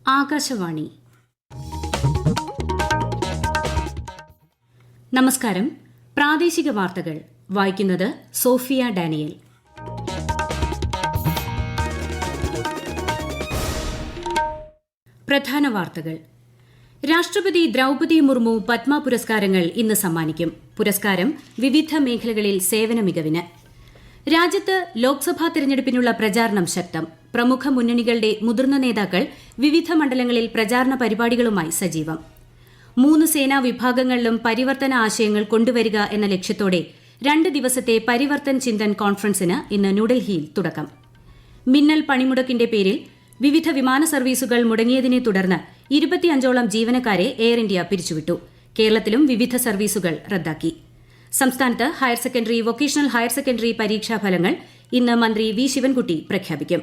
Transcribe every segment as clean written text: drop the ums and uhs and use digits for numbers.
ആകാശവാണി. നമസ്കാരം. പ്രാദേശിക വാർത്തകൾ വായിക്കുന്നത് സോഫിയ ഡാനിയൽ. പ്രധാന വാർത്തകൾ. രാഷ്ട്രപതി ദ്രൌപദി മുർമു പത്മ പുരസ്കാരങ്ങൾ ഇന്ന് സമ്മാനിക്കും. പുരസ്കാരം വിവിധ മേഖലകളിൽ സേവന മികവിന്. രാജ്യത്ത് ലോക്സഭാ തെരഞ്ഞെടുപ്പിനുള്ള പ്രചാരണം ശക്തം. പ്രമുഖ മുന്നണികളുടെ മുതിർന്ന നേതാക്കൾ വിവിധ മണ്ഡലങ്ങളിൽ പ്രചാരണ പരിപാടികളുമായി സജീവം. 3 സേനാ വിഭാഗങ്ങളിലും പരിവർത്തന ആശയങ്ങൾ കൊണ്ടുവരിക എന്ന ലക്ഷ്യത്തോടെ 2 ദിവസത്തെ പരിവർത്തൻ ചിന്തൻ കോൺഫറൻസിന് ഇന്ന് ന്യൂഡൽഹിയിൽ തുടക്കം. മിന്നൽ പണിമുടക്കിന്റെ പേരിൽ വിവിധ വിമാന സർവീസുകൾ മുടങ്ങിയതിനെ തുടർന്ന് 25ഓളം ജീവനക്കാരെ എയർ ഇന്ത്യ പിരിച്ചുവിട്ടു. കേരളത്തിലും വിവിധ സർവീസുകൾ റദ്ദാക്കി. സംസ്ഥാനത്ത് higher secondary, vocational higher secondary പരീക്ഷാഫലങ്ങൾ ഇന്ന് മന്ത്രി വി ശിവൻകുട്ടി പ്രഖ്യാപിക്കും.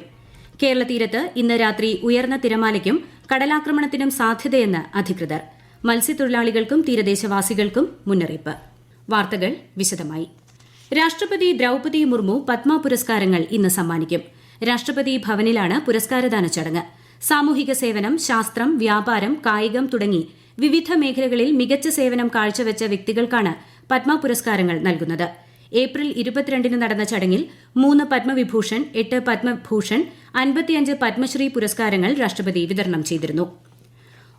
കേരള തീരത്ത് ഇന്ന് രാത്രി ഉയർന്ന തിരമാലയ്ക്കും കടലാക്രമണത്തിനും സാധ്യതയെന്ന് അധികൃതർ. മത്സ്യത്തൊഴിലാളികൾക്കും തീരദേശവാസികൾക്കും മുന്നറിയിപ്പ്. വാർത്തകൾ വിശദമായി. രാഷ്ട്രപതി ദ്രൌപദി മുർമു പത്മ പുരസ്കാരങ്ങൾ ഇന്ന് സമ്മാനിക്കും. രാഷ്ട്രപതി ഭവനിലാണ് പുരസ്കാരദാന ചടങ്ങ്. സാമൂഹിക സേവനം, ശാസ്ത്രം, വ്യാപാരം, കായികം തുടങ്ങി വിവിധ മേഖലകളിൽ മികച്ച സേവനം കാഴ്ചവെച്ച വ്യക്തികൾക്കാണ് പത്മ പുരസ്കാരങ്ങൾ നൽകുന്നത്. ഏപ്രിൽ 22 നടന്ന ചടങ്ങിൽ 3 പത്മവിഭൂഷൺ, 8 പത്മഭൂഷൺ, 55 പത്മശ്രീ പുരസ്കാരങ്ങൾ രാഷ്ട്രപതി വിതരണം ചെയ്തിരുന്നു.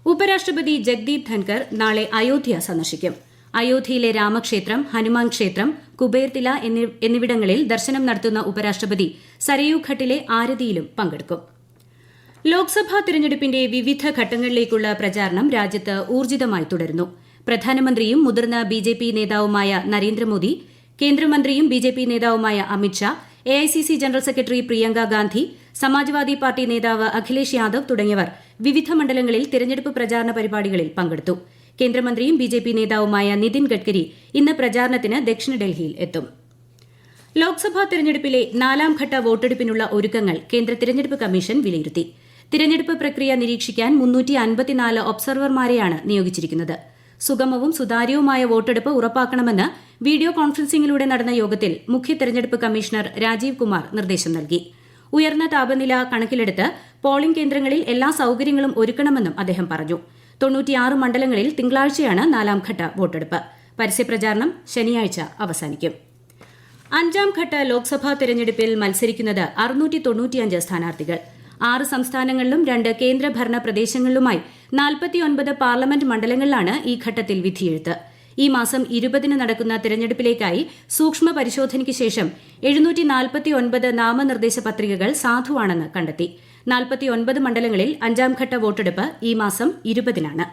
ഉപരാഷ്ട്രപതി ജഗ്ദീപ് ധൻകർ നാളെ അയോധ്യ സന്ദർശിക്കും. അയോധ്യയിലെ രാമക്ഷേത്രം, ഹനുമാൻ ക്ഷേത്രം, കുബേർതില എന്നിവിടങ്ങളിൽ ദർശനം നടത്തുന്ന ഉപരാഷ്ട്രപതി സരയൂ ഘട്ടിലെ ആരതിയിലും പങ്കെടുക്കും. ലോക്സഭാ തെരഞ്ഞെടുപ്പിന്റെ വിവിധ ഘട്ടങ്ങളിലേക്കുള്ള പ്രചാരണം രാജ്യത്ത് ഊർജിതമായി തുടരുന്നു. പ്രധാനമന്ത്രിയും മുതിർന്ന ബിജെപി നേതാവുമായ നരേന്ദ്രമോദി, കേന്ദ്രമന്ത്രിയും ബിജെപി നേതാവുമായ Amit Shah, AICC general secretary Priyanka Gandhi, Samajwadi party നേതാവ് അഖിലേഷ് യാദവ് തുടങ്ങിയവർ വിവിധ മണ്ഡലങ്ങളിൽ തെരഞ്ഞെടുപ്പ് പ്രചാരണ പരിപാടികളിൽ പങ്കെടുത്തു. കേന്ദ്രമന്ത്രിയും ബിജെപി നേതാവുമായ നിതിൻ ഗഡ്കരി ഇന്ന് പ്രചാരണത്തിന് ദക്ഷിണ ഡൽഹിയിൽ എത്തും. ലോക്സഭാ തെരഞ്ഞെടുപ്പിലെ 4ാം ഘട്ട വോട്ടെടുപ്പിനുള്ള ഒരുക്കങ്ങൾ കേന്ദ്ര തെരഞ്ഞെടുപ്പ് കമ്മീഷൻ വിലയിരുത്തി. തിരഞ്ഞെടുപ്പ് പ്രക്രിയ നിരീക്ഷിക്കാൻ 354 ഒബ്സർവർമാരെയാണ് നിയോഗിച്ചിരിക്കുന്നത്. സുഗമവും സുതാര്യവുമായ വോട്ടെടുപ്പ് ഉറപ്പാക്കണമെന്ന് വീഡിയോ കോൺഫറൻസിംഗിലൂടെ നടന്ന യോഗത്തിൽ മുഖ്യ തെരഞ്ഞെടുപ്പ് കമ്മീഷണർ രാജീവ് കുമാർ നിർദ്ദേശം നൽകി. ഉയർന്ന താപനില കണക്കിലെടുത്ത് പോളിംഗ് കേന്ദ്രങ്ങളിൽ എല്ലാ സൌകര്യങ്ങളും ഒരുക്കണമെന്നും അദ്ദേഹം പറഞ്ഞു. 96 മണ്ഡലങ്ങളിൽ തിങ്കളാഴ്ചയാണ് 4ാം ഘട്ട വോട്ടെടുപ്പ്. പരസ്യപ്രചാരണം ശനിയാഴ്ച അവസാനിക്കും. 5ാം ഘട്ട ലോക്സഭാ തെരഞ്ഞെടുപ്പിൽ മത്സരിക്കുന്നത് 695 സ്ഥാനാർത്ഥികൾ. 6 സംസ്ഥാനങ്ങളിലും 2 കേന്ദ്രഭരണ പ്രദേശങ്ങളിലുമായി 49 പാർലമെന്റ് മണ്ഡലങ്ങളിലാണ് ഈ ഘട്ടത്തിൽ വിധിയെഴുത്ത്. ഈ മാസം 20 നടക്കുന്ന തെരഞ്ഞെടുപ്പിലേക്കായി സൂക്ഷ്മ പരിശോധനയ്ക്ക് ശേഷം 749 നാമനിർദ്ദേശ പത്രികകൾ സാധുവാണെന്ന് കണ്ടെത്തി. 49 മണ്ഡലങ്ങളിൽ 5ാം ഘട്ട വോട്ടെടുപ്പ് ഈ മാസം 20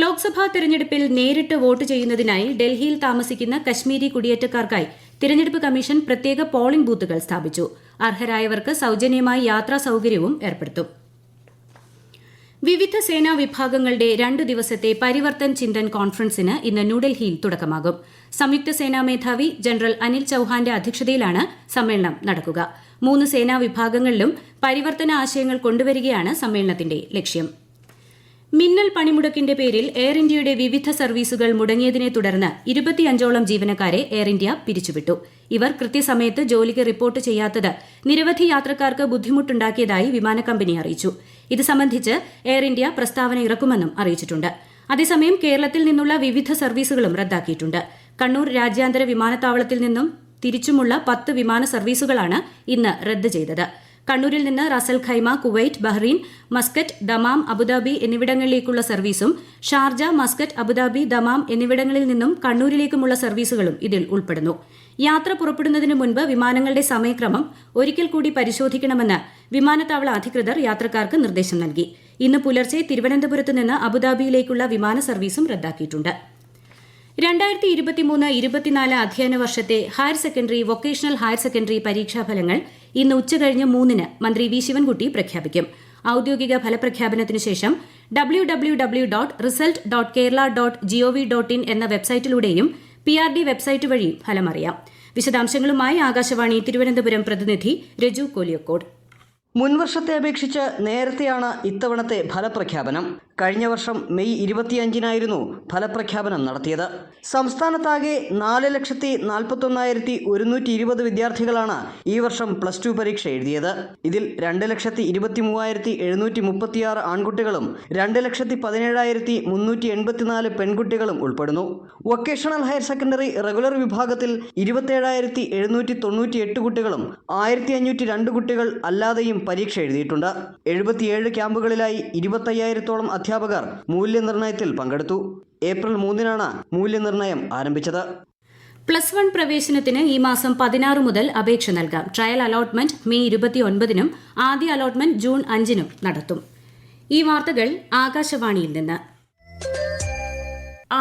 ലോക്സഭാ തെരഞ്ഞെടുപ്പിൽ നേരിട്ട് വോട്ട് ചെയ്യുന്നതിനായി ഡൽഹിയിൽ താമസിക്കുന്ന കശ്മീരി കുടിയേറ്റക്കാർക്കായി തിരഞ്ഞെടുപ്പ് കമ്മീഷൻ പ്രത്യേക പോളിംഗ് ബൂത്തുകൾ സ്ഥാപിച്ചു. അർഹരായവർക്ക് സൌജന്യമായി യാത്രാ സൌകര്യവും ഏർപ്പെടുത്തും. വിവിധ സേനാ വിഭാഗങ്ങളുടെ 2 ദിവസത്തെ പരിവർത്തൻ ചിന്തൻ കോൺഫറൻസിന് ഇന്ന് ന്യൂഡൽഹിയിൽ തുടക്കമാകും. സംയുക്ത സേനാ മേധാവി ജനറൽ അനിൽ ചൌഹാന്റെ അധ്യക്ഷതയിലാണ് സമ്മേളനം നടക്കുക. 3 സേനാ വിഭാഗങ്ങളിലും പരിവർത്തന ആശയങ്ങൾ കൊണ്ടുവരികയാണ് സമ്മേളനത്തിന്റെ ലക്ഷ്യം. മിന്നൽ പണിമുടക്കിന്റെ പേരിൽ എയർ ഇന്ത്യയുടെ വിവിധ സർവീസുകൾ മുടങ്ങിയതിനെ തുടർന്ന് 25ഓളം ജീവനക്കാരെ എയർ ഇന്ത്യ പിരിച്ചുവിട്ടു. ഇവർ കൃത്യസമയത്ത് ജോലിക്ക് റിപ്പോർട്ട് ചെയ്യാത്തത് നിരവധി യാത്രക്കാർക്ക് ബുദ്ധിമുട്ടുണ്ടാക്കിയതായി വിമാന കമ്പനി അറിയിച്ചു. ഇത് സംബന്ധിച്ച് എയർ ഇന്ത്യ പ്രസ്താവന ഇറക്കുമെന്നും അറിയിച്ചിട്ടുണ്ട്. അതേസമയം കേരളത്തിൽ നിന്നുള്ള വിവിധ സർവീസുകളും റദ്ദാക്കിയിട്ടുണ്ട്. കണ്ണൂർ രാജ്യാന്തര വിമാനത്താവളത്തിൽ നിന്നും തിരിച്ചുമുള്ള 10 വിമാന സർവീസുകളാണ് ഇന്ന് റദ്ദ് ചെയ്തത്. കണ്ണൂരിൽ നിന്ന് Ras Al Khaimah, Kuwait, Bahrain, Muscat, Dammam, Abu Dhabi എന്നിവിടങ്ങളിലേക്കുള്ള സർവീസും ഷാർജ, മസ്കറ്റ്, അബുദാബി, ദമാം എന്നിവിടങ്ങളിൽ നിന്നും കണ്ണൂരിലേക്കുമുള്ള സർവീസുകളും ഇതിൽ ഉൾപ്പെടുന്നു. യാത്ര പുറപ്പെടുന്നതിന് മുൻപ് വിമാനങ്ങളുടെ സമയക്രമം ഒരിക്കൽ കൂടി പരിശോധിക്കണമെന്ന് വിമാനത്താവള അധികൃതർ യാത്രക്കാർക്ക് നിർദ്ദേശം നൽകി. ഇന്ന് പുലർച്ചെ തിരുവനന്തപുരത്ത് നിന്ന് അബുദാബിയിലേക്കുള്ള വിമാന സർവീസും റദ്ദാക്കിയിട്ടുണ്ട്. 2023-24 അധ്യയന വർഷത്തെ higher secondary, vocational higher secondary പരീക്ഷാഫലങ്ങൾ ഇന്ന് ഉച്ചകഴിഞ്ഞ് 3 മന്ത്രി വി ശിവൻകുട്ടി പ്രഖ്യാപിക്കും. ഔദ്യോഗിക ഫലപ്രഖ്യാപനത്തിനു ശേഷം www.result.kerala.gov.in എന്ന വെബ്സൈറ്റിലൂടെയും PRD വെബ്സൈറ്റ് വഴിയും ഫലമറിയാം. വിശദാംശങ്ങളുമായി ആകാശവാണി തിരുവനന്തപുരം പ്രതിനിധി രജു കോലിയക്കോട്. മുൻവർഷത്തെ അപേക്ഷിച്ച് നേരത്തെയാണ് ഇത്തവണത്തെ ഫലപ്രഖ്യാപനം. കഴിഞ്ഞ വർഷം മെയ് 25-നായിരുന്നു ഫലപ്രഖ്യാപനം നടത്തിയത്. സംസ്ഥാനത്താകെ 4,41,120 വിദ്യാർത്ഥികളാണ് ഈ വർഷം +2 പരീക്ഷ എഴുതിയത്. ഇതിൽ 2,23,736 ആൺകുട്ടികളും 2,17,384 പെൺകുട്ടികളും ഉൾപ്പെടുന്നു. വൊക്കേഷണൽ ഹയർ സെക്കൻഡറി റെഗുലർ വിഭാഗത്തിൽ 27,798 കുട്ടികളും 1,502 കുട്ടികൾ അല്ലാതെയും പരീക്ഷ എഴുതിയിട്ടുണ്ട്. 77 ക്യാമ്പുകളിലായി 25,000-ഓളം അധ്യാപകർ മൂല്യനിർണ്ണയത്തിൽ പങ്കെടുത്തു. ഏപ്രിൽ 3-നാണ് മൂല്യനിർണ്ണയം ആരംഭിച്ചത്. +1 പ്രവേശനത്തിന് ഈ മാസം 16 മുതൽ അപേക്ഷ നൽകാം. ട്രയൽ അലോട്ട്മെന്റ് മെയ് 29-നും ആദ്യ അലോട്ട്മെന്റ് ജൂൺ 5-നും നടത്തും. ഈ വാർത്തകൾ ആകാശവാണിയിൽ നിന്ന്.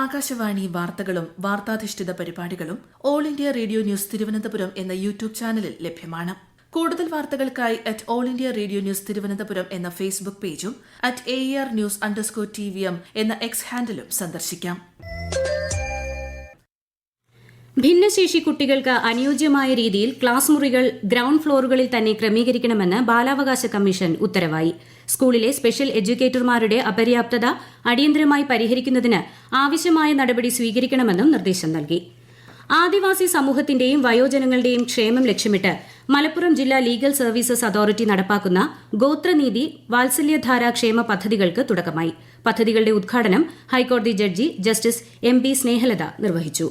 ആകാശവാണി വാർത്തകളും വാർത്താധിഷ്ഠിത പരിപാടികളും all India radio news Thiruvananthapuram എന്ന യൂട്യൂബ് ചാനലിൽ ലഭ്യമാണ്. കൂടുതൽ വാർത്തകൾക്കായി @all India radio news Thiruvananthapuram എന്ന ഫേസ്ബുക്ക് പേജും @AER_News_TVM എന്ന എക്സ് ഹാൻഡിലും സന്ദർശിക്കാം. ഭിന്നശേഷി കുട്ടികൾക്ക് അനുയോജ്യമായ രീതിയിൽ ക്ലാസ് മുറികൾ ഗ്രൌണ്ട് ഫ്ലോറുകളിൽ തന്നെ ക്രമീകരിക്കണമെന്ന് ബാലാവകാശ കമ്മീഷൻ ഉത്തരവായി. സ്കൂളിലെ സ്പെഷ്യൽ എഡ്യൂക്കേറ്റർമാരുടെ അപര്യാപ്തത അടിയന്തരമായി പരിഹരിക്കുന്നതിന് ആവശ്യമായ നടപടി സ്വീകരിക്കണമെന്നും നിർദ്ദേശം നൽകി. ആദിവാസി സമൂഹത്തിന്റെയും വയോജനങ്ങളുടെയും ക്ഷേമം ലക്ഷ്യമിട്ട് മലപ്പുറം ജില്ലാ ലീഗൽ സർവീസസ് അതോറിറ്റി നടപ്പാക്കുന്ന ഗോത്രനീതി വാത്സല്യധാര ക്ഷേമ പദ്ധതികൾക്ക് തുടക്കമായി. പദ്ധതികളുടെ ഉദ്ഘാടനം ഹൈക്കോടതി ജഡ്ജി ജസ്റ്റിസ് MP സ്നേഹലത നിർവഹിച്ചു.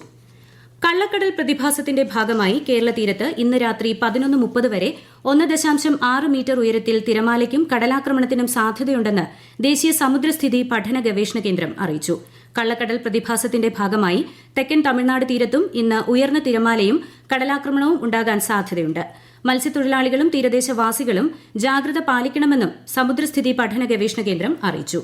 കള്ളക്കടൽ പ്രതിഭാസത്തിന്റെ ഭാഗമായി കേരള തീരത്ത് ഇന്ന് രാത്രി 11:30 വരെ 1.6 മീറ്റർ ഉയരത്തിൽ തിരമാലയ്ക്കും കടലാക്രമണത്തിനും സാധ്യതയുണ്ടെന്ന് ദേശീയ സമുദ്രസ്ഥിതി പഠന ഗവേഷണ കേന്ദ്രം അറിയിച്ചു. കള്ളക്കടൽ പ്രതിഭാസത്തിന്റെ ഭാഗമായി തെക്കൻ തമിഴ്നാട് തീരത്തും ഇന്ന് ഉയർന്ന തിരമാലയും കടലാക്രമണവും ഉണ്ടാകാൻ സാധ്യതയുണ്ട്. മത്സ്യത്തൊഴിലാളികളും തീരദേശവാസികളും ജാഗ്രത പാലിക്കണമെന്നും സമുദ്രസ്ഥിതി പഠന ഗവേഷണ കേന്ദ്രം അറിയിച്ചു.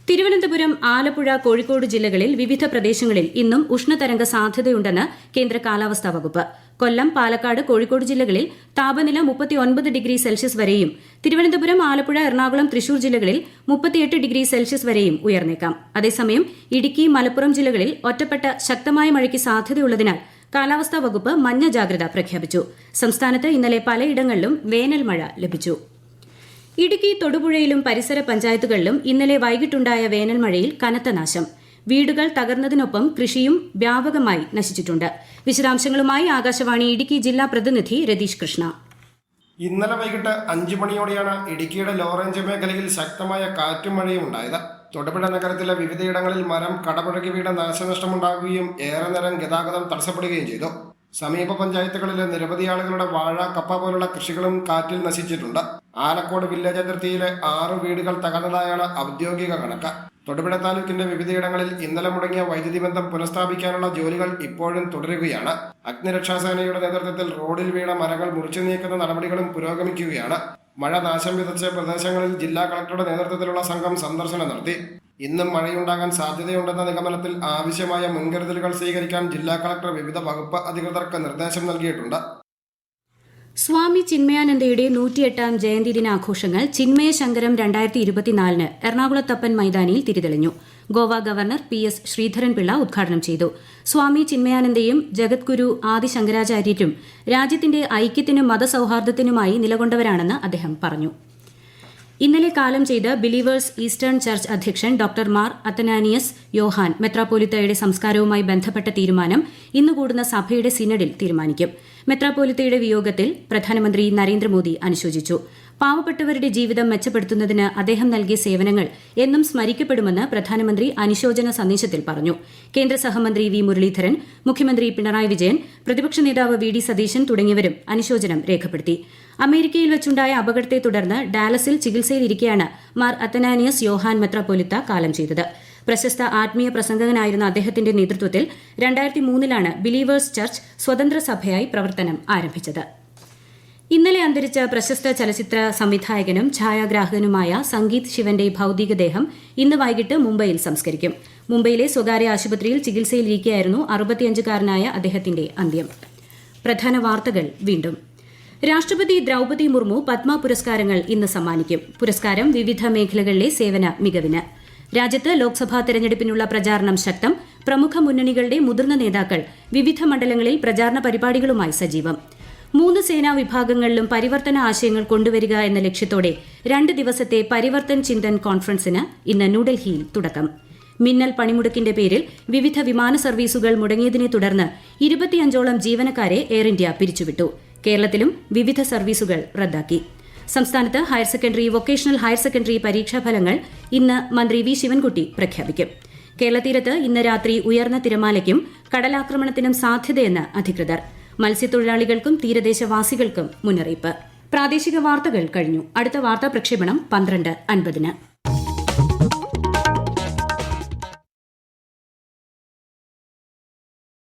തിരുവനന്തപുരം, ആലപ്പുഴ, കോഴിക്കോട് ജില്ലകളിൽ വിവിധ പ്രദേശങ്ങളിൽ ഇന്നും ഉഷ്ണതരംഗ സാധ്യതയുണ്ടെന്ന് കേന്ദ്ര കാലാവസ്ഥാ വകുപ്പ്. കൊല്ലം, പാലക്കാട്, കോഴിക്കോട് ജില്ലകളിൽ താപനില 39 ഡിഗ്രി സെൽഷ്യസ് വരെയും തിരുവനന്തപുരം, ആലപ്പുഴ, എറണാകുളം, തൃശൂർ ജില്ലകളിൽ 38 ഡിഗ്രി സെൽഷ്യസ് വരെയും ഉയർന്നേക്കാം. അതേസമയം ഇടുക്കി, മലപ്പുറം ജില്ലകളിൽ ഒറ്റപ്പെട്ട ശക്തമായ മഴയ്ക്ക് സാധ്യതയുള്ളതിനാൽ കാലാവസ്ഥാ വകുപ്പ് മഞ്ഞ ജാഗ്രത പ്രഖ്യാപിച്ചു. സംസ്ഥാനത്ത് ഇന്നലെ പലയിടങ്ങളിലും വേനൽ മഴ ലഭിച്ചു. ഇടുക്കി തൊടുപുഴയിലും പരിസര പഞ്ചായത്തുകളിലും ഇന്നലെ വൈകിട്ടുണ്ടായ വേനൽമഴയിൽ കനത്ത നാശം. വീടുകൾ തകർന്നതിനൊപ്പം കൃഷിയും വ്യാപകമായി നശിച്ചിട്ടുണ്ട്. വിശദാംശങ്ങളുമായി ആകാശവാണി ഇടുക്കി ജില്ലാ പ്രതിനിധി രതീഷ് കൃഷ്ണ. ഇന്നലെ വൈകിട്ട് 5 മണിയോടെയാണ് ഇടുക്കിയുടെ ലോ റേഞ്ച് മേഖലയിൽ ശക്തമായ കാറ്റും മഴയും ഉണ്ടായത്. തൊടുപുഴ നഗരത്തിലെ വിവിധയിടങ്ങളിൽ മരം കടപുഴകി വീട് നാശനഷ്ടമുണ്ടാകുകയും ഏറെ നേരം ഗതാഗതം തടസ്സപ്പെടുകയും ചെയ്തു. സമീപ പഞ്ചായത്തുകളിലെ നിരവധി ആളുകളുടെ വാഴ, കപ്പ പോലുള്ള കൃഷികളും കാറ്റിൽ നശിച്ചിട്ടുണ്ട്. ആലക്കോട് വില്ലേജ് അതിർത്തിയിലെ 6 വീടുകൾ തകർന്നതായാണ് ഔദ്യോഗിക കണക്ക്. തൊടുപുഴ താലൂക്കിന്റെ വിവിധയിടങ്ങളിൽ ഇന്നലെ മുടങ്ങിയ വൈദ്യുതി ബന്ധം പുനഃസ്ഥാപിക്കാനുള്ള ജോലികൾ ഇപ്പോഴും തുടരുകയാണ്. അഗ്നിരക്ഷാസേനയുടെ നേതൃത്വത്തിൽ റോഡിൽ വീണ മരങ്ങൾ മുറിച്ചു നീക്കുന്ന നടപടികളും പുരോഗമിക്കുകയാണ്. മഴ നാശം വിതച്ച പ്രദേശങ്ങളിൽ ജില്ലാ കളക്ടറുടെ നേതൃത്വത്തിലുള്ള സംഘം സന്ദർശനം നടത്തി. ഇന്നും മഴയുണ്ടാകാൻ സാധ്യതയുണ്ടെന്ന നിഗമനത്തിൽ ആവശ്യമായ മുൻകരുതലുകൾ സ്വീകരിക്കാൻ ജില്ലാ കളക്ടർ വിവിധ വകുപ്പ് അധികൃതർക്ക് നിർദ്ദേശം നൽകിയിട്ടുണ്ട്. സ്വാമി ചിന്മയാനന്ദയുടെ 108ാം ജയന്തി ദിനാഘോഷങ്ങൾ ചിന്മയ ശങ്കരം 2024 എറണാകുളത്തപ്പൻ മൈതാനിയിൽ തിരിതെളിഞ്ഞു. ഗോവ ഗവർണർ PS ശ്രീധരൻപിള്ള ഉദ്ഘാടനം ചെയ്തു. സ്വാമി ചിന്മയാനന്ദയും ജഗദ്ഗുരു ആദി ശങ്കരാചാര്യരും രാജ്യത്തിന്റെ ഐക്യത്തിനും മതസൌഹാർദ്ദത്തിനുമായി നിലകൊണ്ടവരാണെന്ന് അദ്ദേഹം പറഞ്ഞു. ഇന്നലെ കാലം ചെയ്ത് ബിലീവേഴ്സ് ഈസ്റ്റേൺ ചർച്ച് അധ്യക്ഷൻ ഡോക്ടർ മാർ അത്തനാനിയസ് യോഹാൻ മെത്രാപ്പോലിത്തയുടെ സംസ്കാരവുമായി ബന്ധപ്പെട്ട തീരുമാനം ഇന്ന് കൂടുന്ന സഭയുടെ സിനഡിൽ തീരുമാനിക്കും. മെത്രാപ്പോലിത്തയുടെ വിയോഗത്തിൽ പ്രധാനമന്ത്രി നരേന്ദ്രമോദി അനുശോചിച്ചു. പാവപ്പെട്ടവരുടെ ജീവിതം മെച്ചപ്പെടുത്തുന്നതിന് അദ്ദേഹം നൽകിയ സേവനങ്ങൾ എന്നും സ്മരിക്കപ്പെടുമെന്ന് പ്രധാനമന്ത്രി അനുശോചന സന്ദേശത്തിൽ പറഞ്ഞു. കേന്ദ്ര സഹമന്ത്രി വി മുരളീധരൻ, മുഖ്യമന്ത്രി പിണറായി വിജയൻ, പ്രതിപക്ഷ നേതാവ് VD സതീശൻ തുടങ്ങിയവരും അനുശോചനം രേഖപ്പെടുത്തി. അമേരിക്കയിൽ വെച്ചുണ്ടായ അപകടത്തെ തുടർന്ന് ഡാലസിൽ ചികിത്സയിലിരിക്കെയാണ് മാർ അത്തനാനിയസ് യോഹാൻ മെത്രാപ്പോലിത്ത കാലം ചെയ്തത്. പ്രശസ്ത ആത്മീയ പ്രസംഗകനായിരുന്ന അദ്ദേഹത്തിന്റെ നേതൃത്വത്തിൽ 2003 ബിലീവേഴ്സ് ചർച്ച് സ്വതന്ത്ര സഭയായി പ്രവർത്തനം ആരംഭിച്ചത്. ഇന്നലെ അന്തരിച്ച പ്രശസ്ത ചലച്ചിത്ര സംവിധായകനും ഛായാഗ്രാഹകനുമായ സംഗീത് ശിവന്റെ ഭൌതികദേഹം ഇന്ന് വൈകിട്ട് മുംബൈയിൽ സംസ്കരിക്കും. മുംബൈയിലെ സ്വകാര്യ ആശുപത്രിയിൽ ചികിത്സയിലിരിക്കെയായിരുന്നു 65-കാരനായ അദ്ദേഹത്തിന്റെ അന്ത്യം. പ്രധാന വാർത്തകൾ വീണ്ടും. രാഷ്ട്രപതി ദ്രൌപദി മുർമു പത്മ പുരസ്കാരങ്ങൾ ഇന്ന് സമ്മാനിക്കും. പുരസ്കാരം വിവിധ മേഖലകളിലെ സേവന മികവിന്. രാജ്യത്ത് ലോക്സഭാ തെരഞ്ഞെടുപ്പിനുള്ള പ്രചാരണം ശക്തം. പ്രമുഖ മുന്നണികളുടെ മുതിർന്ന നേതാക്കൾ വിവിധ മണ്ഡലങ്ങളിൽ പ്രചാരണ പരിപാടികളുമായി സജീവം. 3 സേനാ വിഭാഗങ്ങളിലും പരിവർത്തന ആശയങ്ങൾ കൊണ്ടുവരിക എന്ന ലക്ഷ്യത്തോടെ 2 ദിവസത്തെ പരിവർത്തൻ ചിന്തൻ കോൺഫറൻസിന് ഇന്ന് ന്യൂഡൽഹിയിൽ തുടക്കം. മിന്നൽ പണിമുടക്കിന്റെ പേരിൽ വിവിധ വിമാന സർവീസുകൾ മുടങ്ങിയതിനെ തുടർന്ന് 25ഓളം ജീവനക്കാരെ എയർ ഇന്ത്യ പിരിച്ചുവിട്ടു. കേരളത്തിലും വിവിധ സർവീസുകൾ റദ്ദാക്കി. സംസ്ഥാനത്ത് higher secondary, vocational higher secondary പരീക്ഷാഫലങ്ങൾ ഇന്ന് മന്ത്രി വി ശിവൻകുട്ടി പ്രഖ്യാപിക്കും. കേരളതീരത്ത് ഇന്ന് രാത്രി ഉയർന്ന തിരമാലയ്ക്കും കടലാക്രമണത്തിനും സാധ്യതയെന്ന് അധികൃതർ. മത്സ്യത്തൊഴിലാളികൾക്കും തീരദേശവാസികൾക്കും മുന്നറിയിപ്പ്. പ്രാദേശിക വാർത്തകൾ കഴിഞ്ഞു. അടുത്ത വാർത്താ പ്രക്ഷേപണം 12:50.